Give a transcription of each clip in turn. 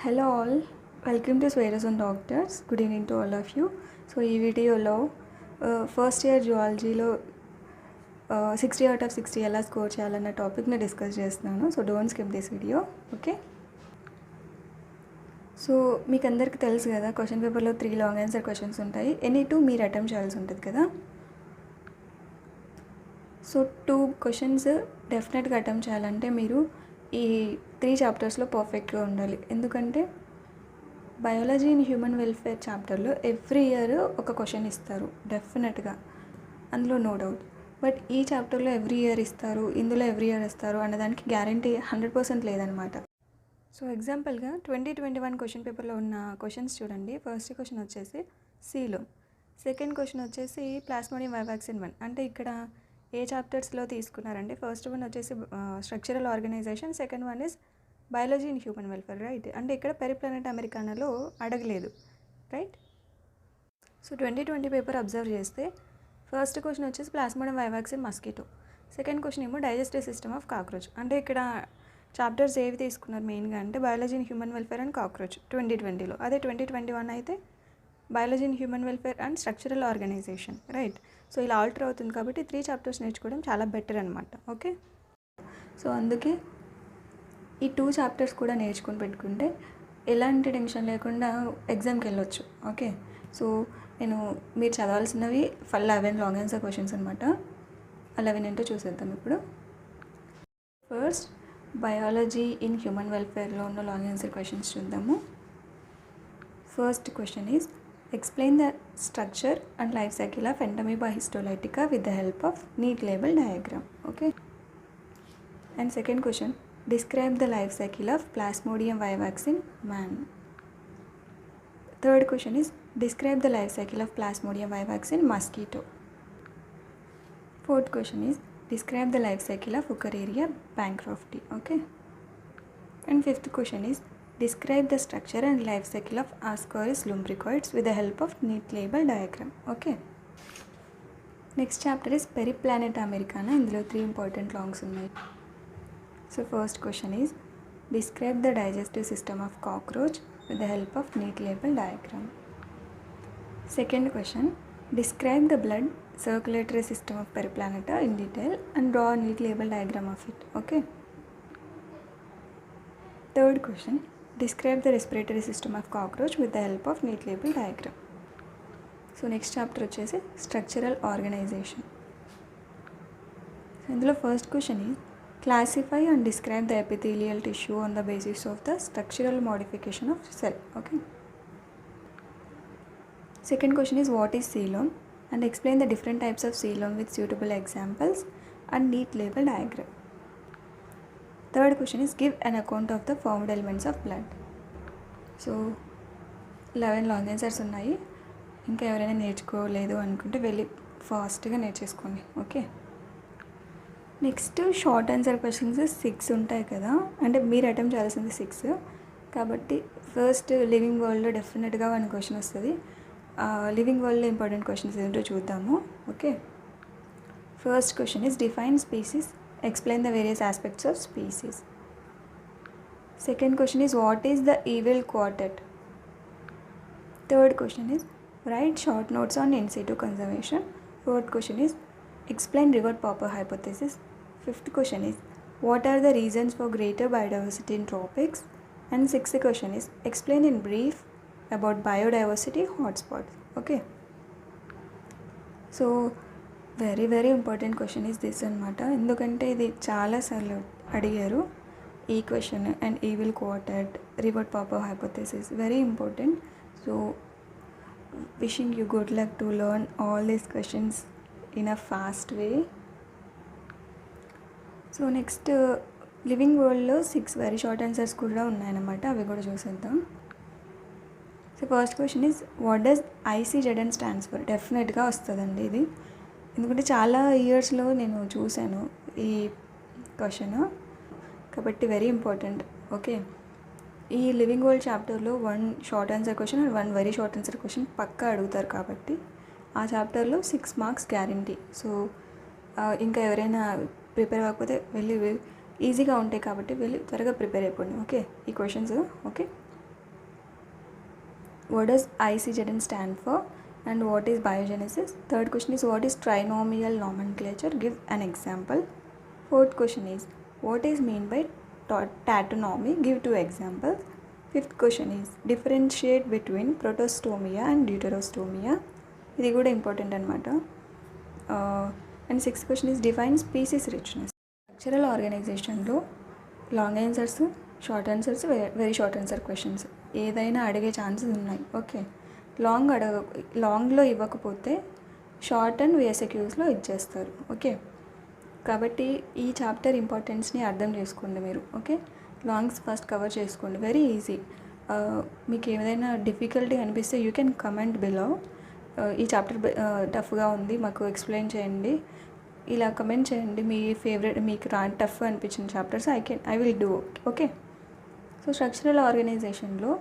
Hello all, welcome to Swaeros and doctors. Good evening to all of you. So ఈ వీడియోలో first year జువాలజీలో 60/60 ఎలా score చేయాలన్న టాపిక్ని discuss చేస్తున్నాను. So don't skip this video. Okay, so మీకు అందరికీ తెలుసు కదా, క్వశ్చన్ పేపర్లో 3 లాంగ్ ఆన్సర్ క్వశ్చన్స్ ఉంటాయి. ఎనీ 2 మీరు అటెంప్ట్ చేయాల్సి ఉంటుంది కదా. సో 2 క్వశ్చన్స్ డెఫినెట్గా అటెంప్ట్ చేయాలంటే మీరు ఈ 3 చాప్టర్స్లో పర్ఫెక్ట్గా ఉండాలి. ఎందుకంటే బయాలజీ ఇన్ హ్యూమన్ వెల్ఫేర్ చాప్టర్లో ఎవ్రీ ఇయర్ ఒక క్వశ్చన్ ఇస్తారు డెఫినెట్గా, అందులో నో డౌట్. బట్ ఈ చాప్టర్లో ఎవ్రీ ఇయర్ ఇస్తారు, ఇందులో ఎవ్రీ ఇయర్ ఇస్తారు అన్నదానికి గ్యారంటీ 100% లేదనమాట. సో ఎగ్జాంపుల్గా 2021 క్వశ్చన్ పేపర్లో ఉన్న క్వశ్చన్స్ చూడండి. ఫస్ట్ క్వశ్చన్ వచ్చేసి సీలో, సెకండ్ క్వశ్చన్ వచ్చేసి ప్లాస్మోడియం వైవాక్సిన్ 1. అంటే ఇక్కడ ఏ చాప్టర్స్లో తీసుకున్నారంటే ఫస్ట్ వన్ వచ్చేసి structural organization, second one is biology in human welfare, right. అంటే ఇక్కడ పెరిప్లానెట్ అమెరికానాలో అడగలేదు, రైట్. సో 2020 పేపర్ అబ్జర్వ్ చేస్తే ఫస్ట్ క్వశ్చన్ వచ్చేసి plasmodium vivax mosquito, second question ఏమో డైజెస్టివ్ సిస్టమ్ ఆఫ్ కాక్రోచ్. అంటే ఇక్కడ చాప్టర్స్ ఏవి తీసుకున్నారు మెయిన్గా అంటే biology in human welfare and cockroach 2020లో. అదే 2021 అయితే biology in human welfare and structural organisation, right. So ఇలా ఆల్టర్ అవుతుంది కాబట్టి 3 చాప్టర్స్ నేర్చుకోవడం చాలా బెటర్ అనమాట. ఓకే, సో అందుకే ఈ 2 చాప్టర్స్ కూడా నేర్చుకొని పెట్టుకుంటే ఎలాంటి టెన్షన్ లేకుండా ఎగ్జామ్కి వెళ్ళొచ్చు. ఓకే, సో నేను మీరు చదవాల్సినవి 11 లాంగ్ ఆన్సర్ క్వశ్చన్స్ అనమాట. 11 ఏంటో చూసేద్దాం ఇప్పుడు. ఫస్ట్ బయాలజీ ఇన్ హ్యూమన్ వెల్ఫేర్లో ఉన్న లాంగ్ ఆన్సర్ క్వశ్చన్స్ చూద్దాము. First question is explain the structure and life cycle of Entamoeba histolytica with the help of neat label diagram. Okay, and second question, describe the life cycle of Plasmodium vivax in man. Third question is describe the life cycle of Plasmodium vivax in mosquito. Fourth question is describe the life cycle of Wuchereria bancrofti. Okay, and fifth question is describe the structure and life cycle of Ascaris lumbricoids with the help of neat label diagram. Okay, next chapter is Periplanet Americana. ఇందులో 3 important longs ఉన్నాయి. So first question is describe the digestive system of cockroach with the help of neat label diagram. Second question, describe the blood circulatory system of Periplaneta in detail and draw a neat label diagram of it. Okay, third question, describe the respiratory system of cockroach with the help of neat label diagram. So next chapter వచ్చేసి structural organization. So ఇందులో first question is classify and describe the epithelial tissue on the basis of the structural modification of cell. Okay, second question is what is coelom and explain the different types of coelom with suitable examples and neat label diagram. Third question is give an account of the formed elements of blood. So 11 long answers ఉన్నాయి. ఇంకా ఎవరైనా నేర్చుకోలేదు అనుకుంటే వెళ్ళి ఫాస్ట్గా నేర్చేసుకోండి. Okay, next short answer questions 6 ఉంటాయి కదా, అంటే మీరు అటెంప్ట్ చేయాల్సింది 6 కాబట్టి ఫస్ట్ లివింగ్ వరల్డ్లో డెఫినెట్గా 1 క్వశ్చన్ వస్తుంది. లివింగ్ వరల్డ్లో ఇంపార్టెంట్ క్వశ్చన్స్ ఏంటో చూద్దాము. Okay, first question is define species, explain the various aspects of species. Second question is what is the evil quartet. Third question is write short notes on in situ conservation. Fourth question is explain Rivert-Popper hypothesis. Fifth question is what are the reasons for greater biodiversity in tropics. And sixth question is explain in brief about biodiversity hotspots. Okay, so very very important question is this అనమాట. ఎందుకంటే ఇది చాలాసార్లు అడిగారు ఈ question. And evil quartet, rivet popper hypothesis very important. So wishing you good luck to learn all these questions in a fast way. So next living వరల్డ్లో 6 very short answers కూడా ఉన్నాయన్నమాట, అవి కూడా చూసేద్దాం. So first question is what does ICZN stands for. డెఫినెట్గా వస్తుందండి ఇది, ఎందుకంటే చాలా ఇయర్స్లో నేను చూశాను ఈ క్వశ్చన్ కాబట్టి వెరీ ఇంపార్టెంట్. ఓకే, ఈ లివింగ్ వరల్డ్ చాప్టర్లో 1 short answer question and 1 very short answer question పక్కా అడుగుతారు కాబట్టి ఆ చాప్టర్లో 6 మార్క్స్ గ్యారంటీ. సో ఇంకా ఎవరైనా ప్రిపేర్ అవ్వకపోతే వెళ్ళి ఈజీగా ఉంటాయి కాబట్టి వెళ్ళి త్వరగా ప్రిపేర్ అయిపోండి. ఓకే, ఈ questions. Okay, what does ICZN stand for and what is biogenesis. Third question is what is trinomial nomenclature, give an example. Fourth question is what is mean by taxonomy, give 2 examples. Fifth question is differentiate between protostomia and deuterostomia, ఇది కూడా important అనమాట. And sixth question is define species richness. Structural ఆర్గనైజేషన్లో long answers, short answers, very short answer questions ఏదైనా అడిగే chances ఉన్నాయి. Okay, లాంగ్లో ఇవ్వకపోతే short and VSQSలో ఇచ్చేస్తారు. Okay, కాబట్టి ఈ చాప్టర్ ఇంపార్టెన్స్ని అర్థం చేసుకోండి మీరు. ఓకే, లాంగ్స్ ఫస్ట్ కవర్ చేసుకోండి, వెరీ ఈజీ. మీకు ఏదైనా డిఫికల్టీ అనిపిస్తే యూ కెన్ కమెంట్ బిలో, ఈ చాప్టర్ టఫ్గా ఉంది మాకు ఎక్స్ప్లెయిన్ చేయండి, ఇలా కమెంట్ చేయండి. మీ ఫేవరెట్, మీకు టఫ్ అనిపించిన chapters I will do. Okay, so structural ఆర్గనైజేషన్లో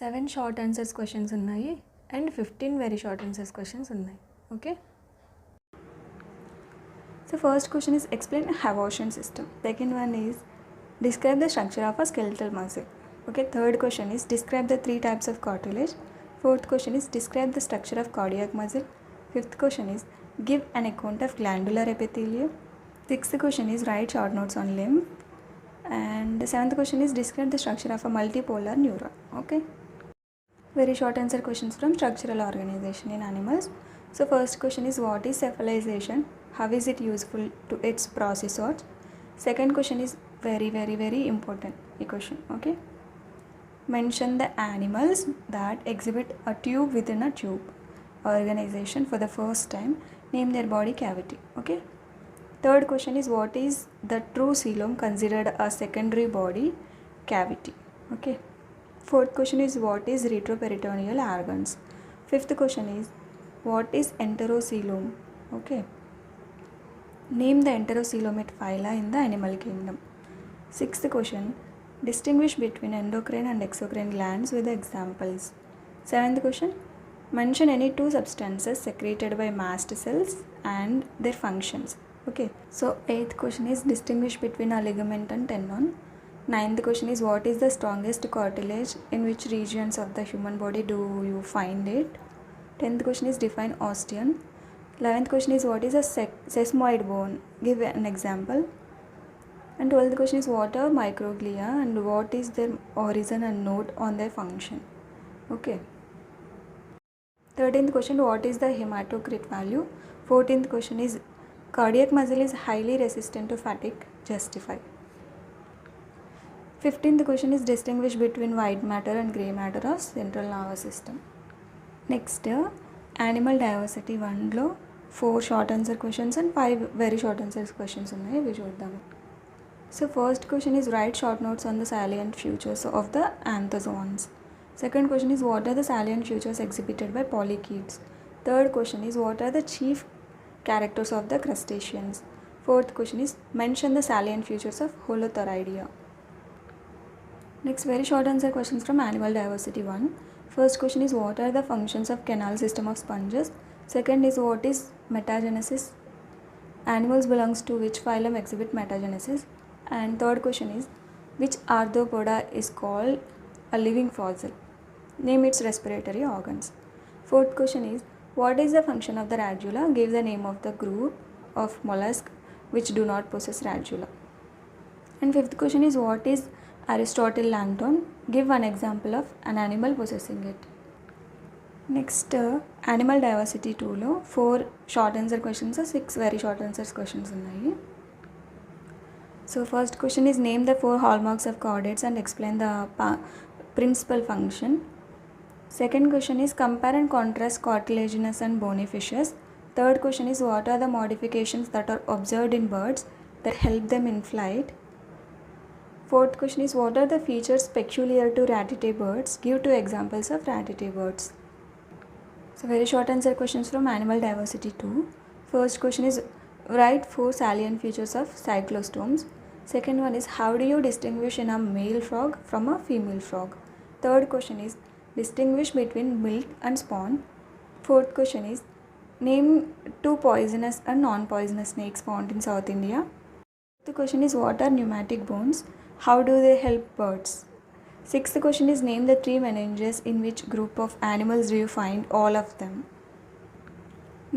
7 షార్ట్ ఆన్సర్స్ క్వశ్చన్స్ ఉన్నాయి and 15 very short answers questions ఉన్నాయి. Okay, so first question is explain a Havossian system. Second one is describe the structure of a skeletal muscle. Okay, third question is describe the 3 types of cartilage. Fourth question is describe the structure of cardiac muscle. Fifth question is give an account of glandular epithelium. Sixth question is write short notes on lymph. And the seventh question is describe the structure of a multipolar neuron. Okay, very short answer questions from structural organization in animals. So first question is what is cephalization, how is it useful to its processors. Second question is very important question. Okay, mention the animals that exhibit a tube within a tube organization for the first time, name their body cavity. Okay, third question is what is the true coelom considered a secondary body cavity. Okay, fourth question is what is retroperitoneal organs. Fifth question is what is enterocoelom. Okay, name the enterocoelomate phyla in the animal kingdom. Sixth question, distinguish between endocrine and exocrine glands with examples. Seventh question, mention any 2 substances secreted by mast cells and their functions. Okay, so 8th question is distinguish between a ligament and tendon. 9th question is what is the strongest cartilage, in which regions of the human body do you find it. 10th question is define osteon. 11th question is what is a sesamoid bone, give an example. And 12th question is what are microglia and what is their origin and note on their function. Okay, 13th question what is the hematocrit value. 14th question is cardiac muscle is highly resistant to fatigue, justify. 15th question is distinguish between white matter and grey matter of central nervous system. Next, animal diversity 1లో 4 short answer questions and 5 very short answers questions ఉన్నాయి, ఇవి చూద్దాము. So first question is right short notes on the salient features of the anthozoans. Second question is what are the salient features exhibited by polychaetes. Third question is what are the chief characters of the crustaceans. Fourth question is mention the salient features of Holothuridia. Next, very short answer questions from animal diversity 1. First question is what are the functions of canal system of sponges. Second is what is metagenesis, animals belongs to which phylum exhibit metagenesis. And third question is which arthropoda is called a living fossil, name its respiratory organs. Fourth question is what is the function of the radula, give the name of the group of mollusks which do not possess radula. And fifth question is what is Aristotle lantern, give one example of an animal possessing it. Next, animal diversity 2లో 4 short answer questions, 6 very short answers questions ఉన్నాయి. So first question is name the 4 hallmarks of chordates and explain the principal function. Second question is compare and contrast cartilaginous and bony fishes. Third question is what are the modifications that are observed in birds that help them in flight. Fourth question is what are the features peculiar to ratite birds, give 2 examples of ratite birds. So very short answer questions from animal diversity 2. First question is write 4 salient features of cyclostomes. Second one is how do you distinguish in a male frog from a female frog. Third question is distinguish between milk and spawn. Fourth question is name 2 poisonous and non-poisonous snakes found in South India. Fifth question is what are pneumatic bones, how do they help birds. Sixth question is name the three meninges in which group of animals do you find all of them.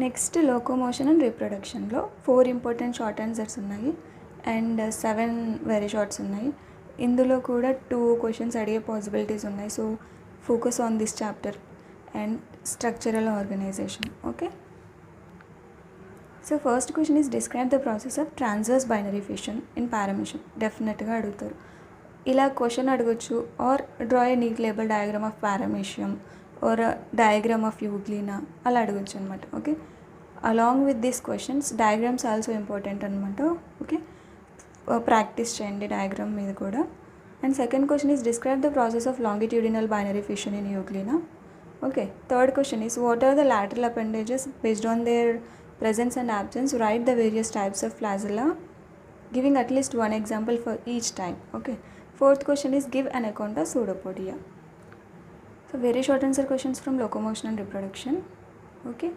Next locomotion and రీప్రొడక్షన్లో 4 important short answers ఉన్నాయి and 7 very shorts ఉన్నాయి. ఇందులో కూడా 2 questions అడిగే possibilities ఉన్నాయి. So focus on this chapter and structural organization. Okay, so first question is describe the process of transverse binary fission in paramecium. డెఫినెట్గా అడుగుతారు. ఇలా క్వశ్చన్ అడగొచ్చు or draw a neat labelled diagram of paramecium or a diagram of Euglena అలా అడగచ్చు అనమాట. ఓకే, along with this questions diagrams also important అనమాట. Okay, practice చేయండి డయాగ్రామ్ మీద కూడా. And second question is describe the process of longitudinal binary fission in Euglena. Okay, third question is what are the lateral appendages based on their presence and absence write the various types of flagella giving at least one example for each type. Okay, fourth question is give an account of pseudopodia. So very short answer questions from locomotion and reproduction. Okay,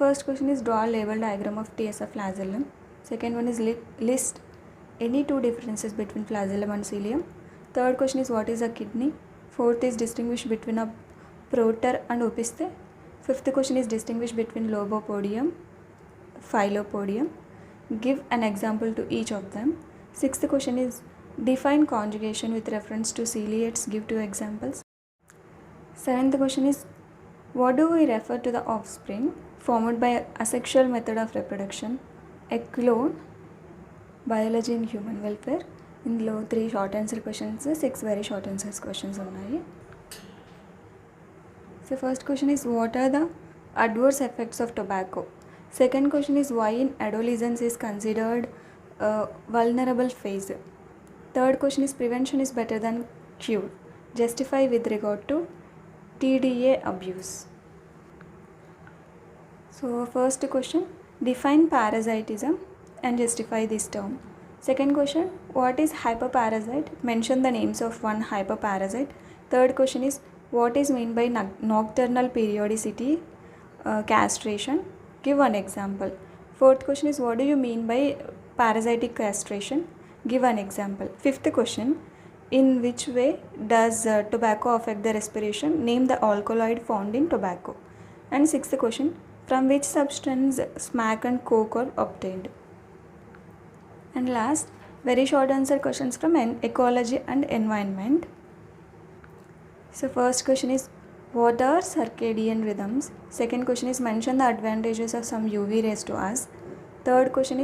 first question is draw a label diagram of TSF flagellum. Second one is list any two differences between flagellum and cilium. Third question is what is a kidney. Fourth is distinguish between a proter and opisthe. Fifth question is distinguish between lobopodium, phylopodium. Give an example to each of them. Sixth question is define conjugation with reference to ciliates. Give 2 examples. Seventh question is what do we refer to the offspring formed by asexual method of reproduction, a clone, biology and human welfare. ఇందులో 3 short answer questions 6 very short answers questions ఉన్నాయి. So first question is what are the adverse effects of tobacco. Second question is why in adolescence is considered vulnerable phase. Third question is prevention is better than cure. Justify with regard to TDA abuse. So first question, define parasitism and justify this term. Second question, what is hyperparasite? Mention the names of one hyperparasite. Third question is what is meant by nocturnal periodicity castration? Give one example. Fourth question is what do you mean by parasitic castration? Give an example. Fifth question, in which way does tobacco affect the respiration? Name the alkaloid found in tobacco. And sixth question, from which substance smack and coke are obtained? And last, very short answer questions from ecology and environment. So first question is what are circadian rhythms? Second question is mention the advantages of some UV rays to us. Third question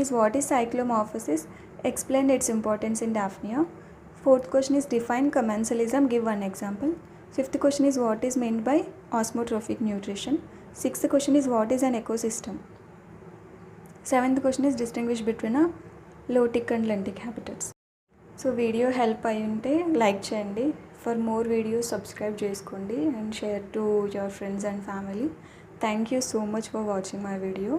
is what is cyclomorphosis? Explain its importance in Daphnia. Fourth question is define commensalism. Give one example. Fifth question is what is meant by osmotrophic nutrition. Sixth question is what is an ecosystem. Seventh question is distinguish between a lotic and lentic habitats. So video help ayunte like cheyandi. For more videos subscribe cheskondi and share to your friends and family. Thank you so much for watching my video.